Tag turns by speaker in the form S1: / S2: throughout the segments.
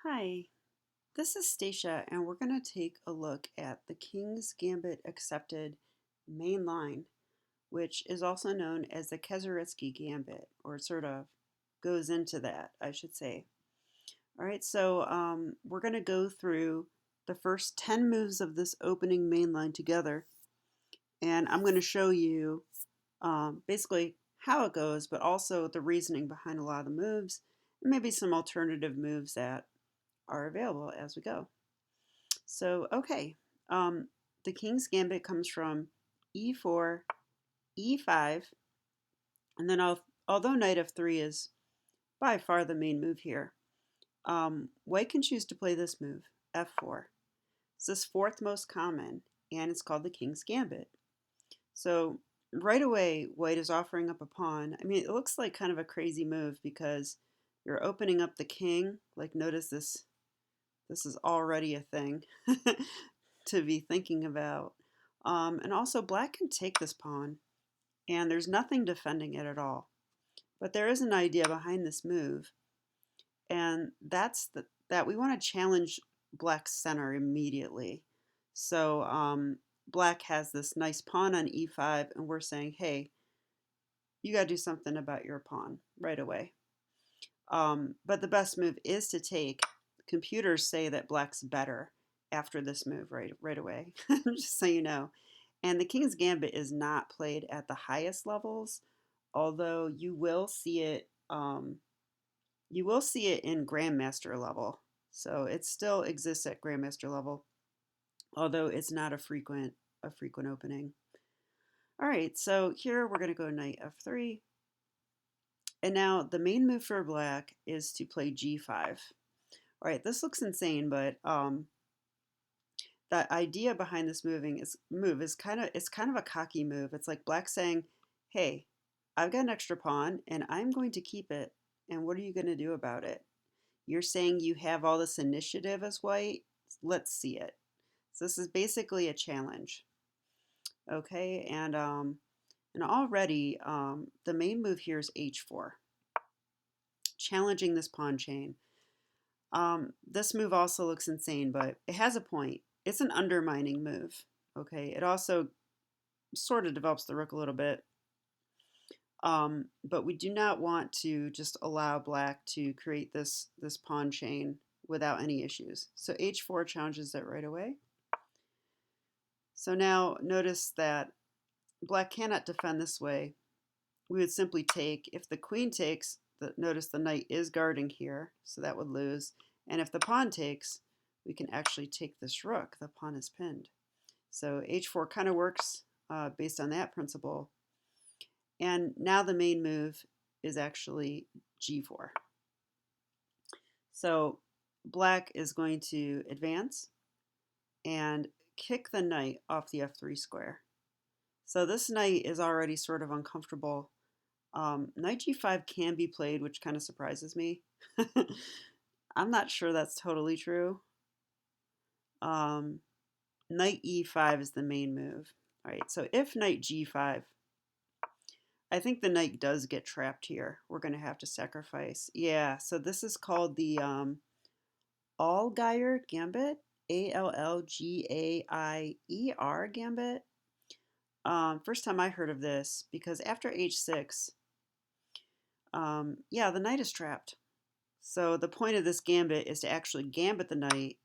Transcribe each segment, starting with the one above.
S1: Hi, this is Stacia, and we're going to take a look at the King's Gambit accepted main line, which is also known as the Kieseritzky Gambit, or it sort of goes into that, I should say. All right, so we're going to go through the first 10 moves of this opening main line together, and I'm going to show you basically how it goes, but also the reasoning behind a lot of the moves, and maybe some alternative moves that are available as we go. So, okay, the King's Gambit comes from e4, e5, and then although knight f3 is by far the main move here, white can choose to play this move, f4. It's this fourth most common, and it's called the King's Gambit. So right away, white is offering up a pawn. I mean, it looks like kind of a crazy move because you're opening up the king. Like, notice this is already a thing to be thinking about. And also, black can take this pawn, and there's nothing defending it at all. But there is an idea behind this move, and that's that we want to challenge black's center immediately. So black has this nice pawn on e5, and we're saying, hey, you got to do something about your pawn right away. But the best move is to take. Computers say that black's better after this move right away, just so you know. And the King's Gambit is not played at the highest levels, although you will see it. You will see it in Grandmaster level, so it still exists at Grandmaster level, although it's not a frequent opening. All right, so here we're going to go knight f3, and now the main move for black is to play g5. All right, this looks insane, but the idea behind this move is kind of a cocky move. It's like black saying, "Hey, I've got an extra pawn, and I'm going to keep it. And what are you going to do about it? You're saying you have all this initiative as white. Let's see it." So this is basically a challenge. Okay, and already the main move here is h4, challenging this pawn chain. This move also looks insane, but it has a point. It's an undermining move. Okay, it also sort of develops the rook a little bit. But we do not want to just allow black to create this pawn chain without any issues. So h4 challenges it right away. So now notice that black cannot defend this way. We would simply take. If the queen takes, notice the knight is guarding here, so that would lose. And if the pawn takes, we can actually take this rook. The pawn is pinned. So h4 kind of works based on that principle. And now the main move is actually g4. So black is going to advance and kick the knight off the f3 square. So this knight is already sort of uncomfortable. Knight g5 can be played, which kind of surprises me. I'm not sure that's totally true. Knight e5 is the main move. All right, so if knight g5, I think the knight does get trapped here. We're going to have to sacrifice. Yeah, so this is called the Allgaier Gambit, Allgaier Gambit. First time I heard of this, because after h6, yeah, the knight is trapped. So the point of this gambit is to actually gambit the knight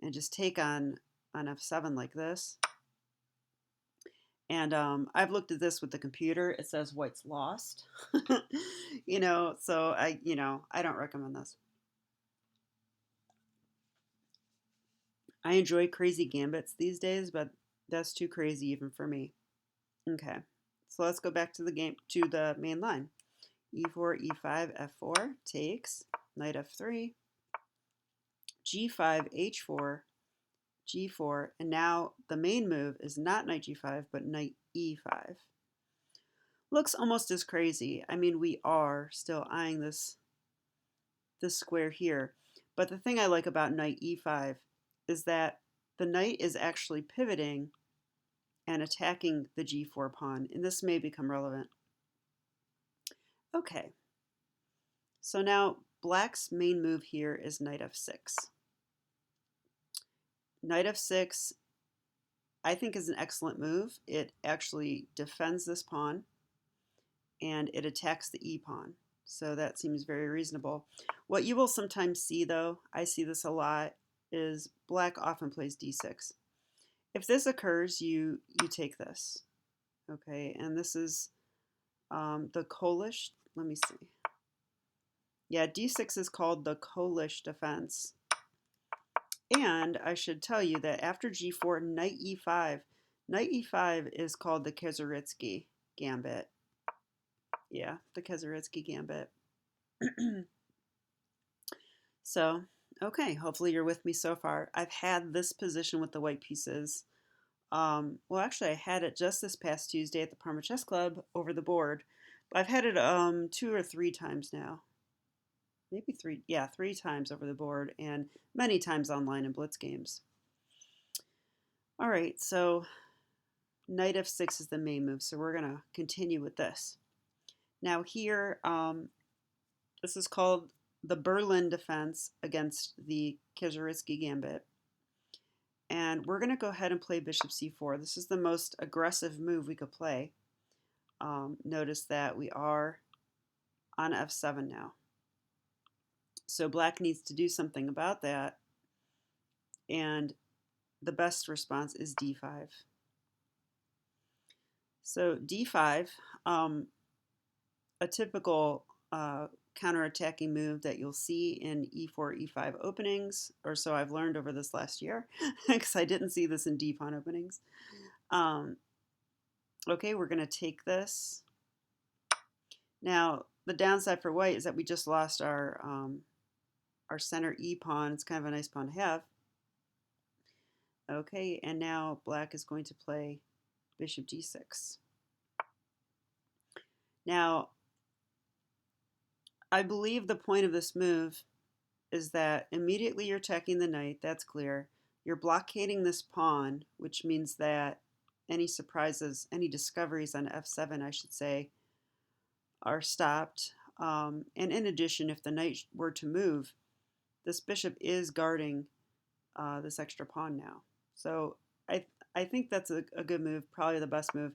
S1: and just take on f7 like this. And I've looked at this with the computer. It says white's lost. So I don't recommend this. I enjoy crazy gambits these days, but that's too crazy even for me. Okay, so let's go back to the main line. e4, e5, f4 takes, knight f3, g5, h4, g4, and now the main move is not knight g5, but knight e5. Looks almost as crazy. I mean, we are still eyeing this square here, but the thing I like about knight e5 is that the knight is actually pivoting and attacking the g4 pawn, and this may become relevant. Okay, so now black's main move here is knight f6. Knight f6, I think, is an excellent move. It actually defends this pawn, and it attacks the e-pawn. So that seems very reasonable. What you will sometimes see, though, I see this a lot, is black often plays d6. If this occurs, you take this. Okay, and this is the Polish, let me see. Yeah, d6 is called the Polish defense. And I should tell you that after g4, knight e5. Knight e5 is called the Kieseritzky Gambit. Yeah, the Kieseritzky Gambit. So, okay, hopefully you're with me so far. I've had this position with the white pieces. Well, actually, I had it just this past Tuesday at the Parma Chess Club over the board. I've had it 2 or 3 times now. Maybe 3, yeah, 3 times over the board and many times online in blitz games. All right, so knight f6 is the main move, so we're going to continue with this. Now here, this is called the Berlin defense against the Kieseritzky Gambit. And we're going to go ahead and play bishop c4. This is the most aggressive move we could play. Notice that we are on f7 now. So black needs to do something about that. And the best response is d5. So d5, a typical counterattacking move that you'll see in e4, e5 openings, or so I've learned over this last year, because I didn't see this in d-pawn openings. Okay, we're going to take this. Now, the downside for white is that we just lost our center e-pawn. It's kind of a nice pawn to have. Okay, and now black is going to play bishop d6. Now, I believe the point of this move is that immediately you're attacking the knight, that's clear. You're blockading this pawn, which means that any surprises, any discoveries on f7, I should say, are stopped. And in addition, if the knight were to move, this bishop is guarding this extra pawn now. So I think that's a good move, probably the best move.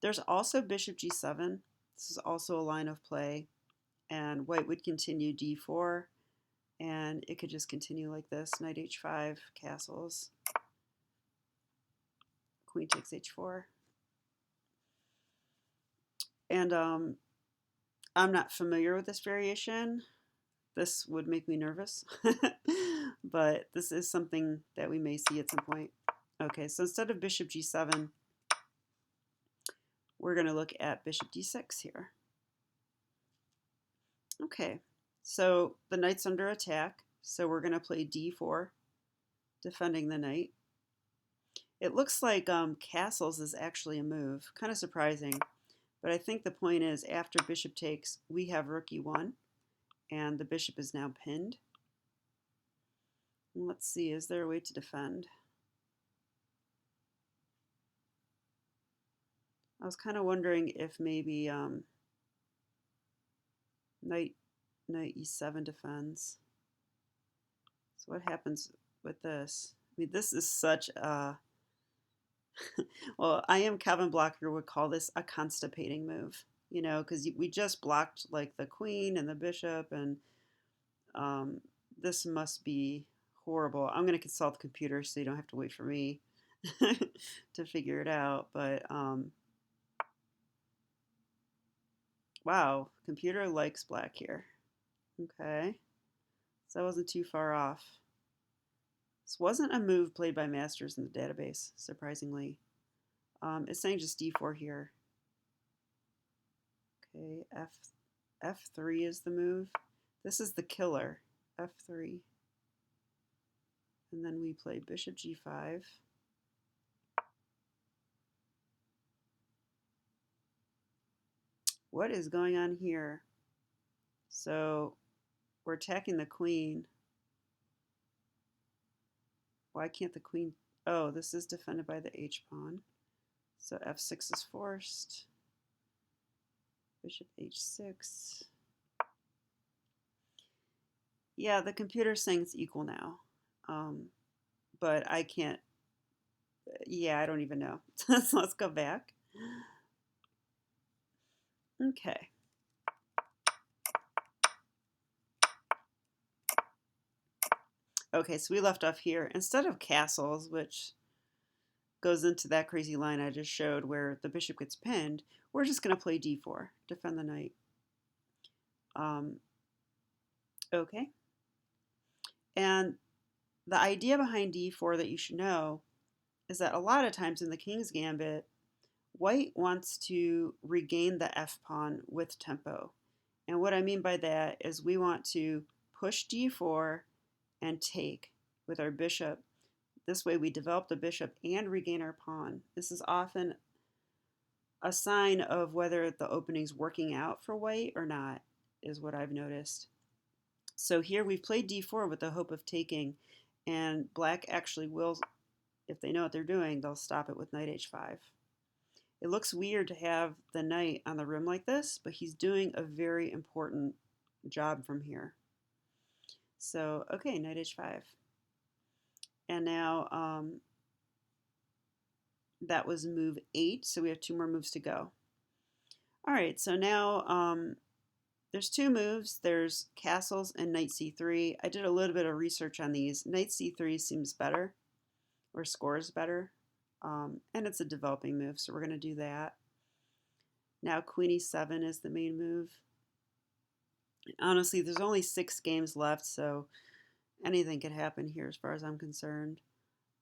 S1: There's also bishop g7. This is also a line of play. And white would continue d4. And it could just continue like this. Knight h5, castles. Queen takes h4. And I'm not familiar with this variation. This would make me nervous. But this is something that we may see at some point. Okay, so instead of bishop g7, we're going to look at bishop d6 here. Okay, so the knight's under attack, so we're going to play d4, defending the knight. It looks like castles is actually a move, kind of surprising, but I think the point is after bishop takes, we have rook e1, and the bishop is now pinned. And let's see, is there a way to defend? I was kind of wondering if maybe knight e7 defends. So what happens with this? I mean, this is such a well, I am Kevin Blocker would call this a constipating move, you know, because we just blocked like the queen and the bishop, and this must be horrible. I'm going to consult the computer so you don't have to wait for me to figure it out. But wow, computer likes black here. Okay, so I wasn't too far off. This wasn't a move played by masters in the database, surprisingly. It's saying just d4 here. Okay, f3 is the move. This is the killer, f3. And then we play bishop g5. What is going on here? So we're attacking the queen. Why can't the queen? Oh, this is defended by the h-pawn. So f6 is forced. Bishop h6. Yeah, the computer's saying it's equal now. Um, but I can't, yeah, I don't even know. So let's go back. Okay. Okay, so we left off here. Instead of castles, which goes into that crazy line I just showed where the bishop gets pinned, we're just going to play d4, defend the knight. Um, okay. And the idea behind d4 that you should know is that a lot of times in the King's Gambit, white wants to regain the f pawn with tempo. And what I mean by that is we want to push d4 and take with our bishop. This way we develop the bishop and regain our pawn. This is often a sign of whether the opening's working out for white or not, is what I've noticed. So here we've played d4 with the hope of taking, and black actually will, if they know what they're doing, they'll stop it with knight h5. It looks weird to have the knight on the rim like this, but he's doing a very important job from here. So, okay, knight h5. And now that was move 8, so we have 2 more moves to go. All right, so now there's 2 moves. There's castles and knight c3. I did a little bit of research on these. Knight c3 seems better, or scores better, and it's a developing move, so we're going to do that. Now queen e7 is the main move. Honestly, there's only 6 games left, so anything could happen here as far as I'm concerned.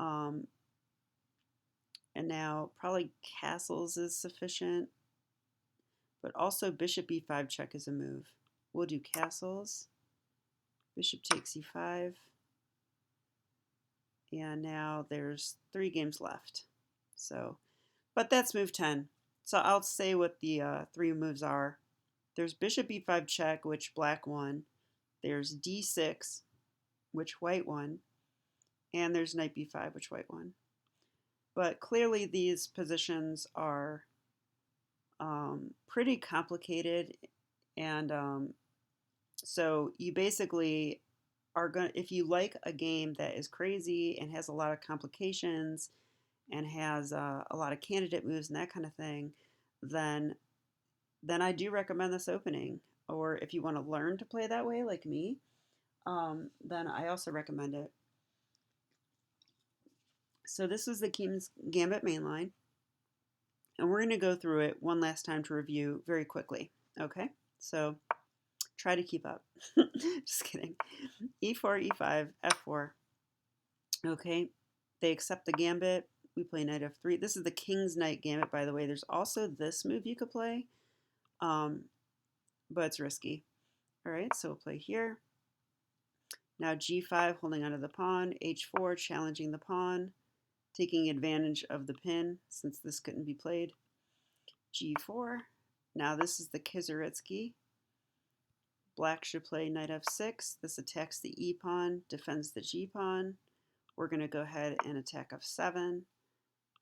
S1: And now probably castles is sufficient, but also bishop e5 check is a move. We'll do castles, bishop takes e5, and now there's 3 games left. So, but that's move 10. So I'll say what the 3 moves are. There's bishop e5 check, which black won. There's d6, which white won. And there's knight b5, which white won. But clearly these positions are pretty complicated, and so you basically are going to, if you like a game that is crazy and has a lot of complications and has a lot of candidate moves and that kind of thing, then I do recommend this opening. Or if you want to learn to play that way like me, then I also recommend it. So this is the King's Gambit mainline, and we're going to go through it one last time to review very quickly. Okay, so try to keep up. Just kidding. E4, E5, F4. Okay, they accept the gambit. We play knight F3. This is the King's Knight Gambit, by the way. There's also this move you could play, but it's risky. All right, so we'll play here. Now G5, holding onto the pawn. H4, challenging the pawn, taking advantage of the pin since this couldn't be played. G4. Now this is the Kieseritzky. Black should play knight f6. This attacks the e pawn, defends the g pawn. We're going to go ahead and attack f7.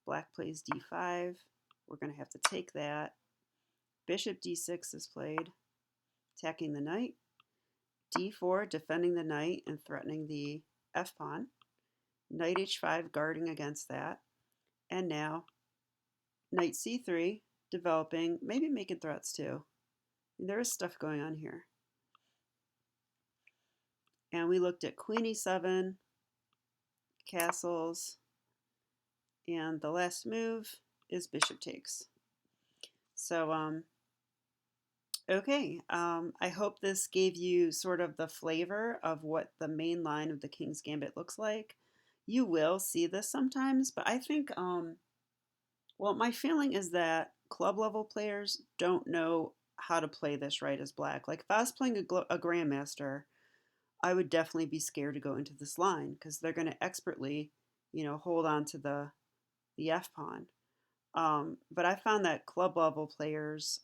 S1: Black plays d5. We're going to have to take that. Bishop d6 is played, attacking the knight. d4, defending the knight and threatening the f pawn. Knight h5, guarding against that. And now knight c3, developing, maybe making threats too. There is stuff going on here. And we looked at queen e7, castles, and the last move is bishop takes. So, okay, I hope this gave you sort of the flavor of what the main line of the King's Gambit looks like. You will see this sometimes, but I think, well, my feeling is that club level players don't know how to play this right as black. Like if I was playing a grandmaster, I would definitely be scared to go into this line because they're going to expertly, hold on to the f pawn. But I found that club level players,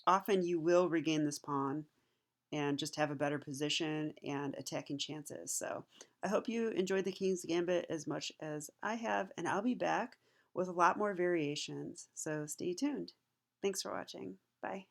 S1: often you will regain this pawn and just have a better position and attacking chances. So I hope you enjoyed the King's Gambit as much as I have, and I'll be back with a lot more variations. So stay tuned. Thanks for watching. Bye.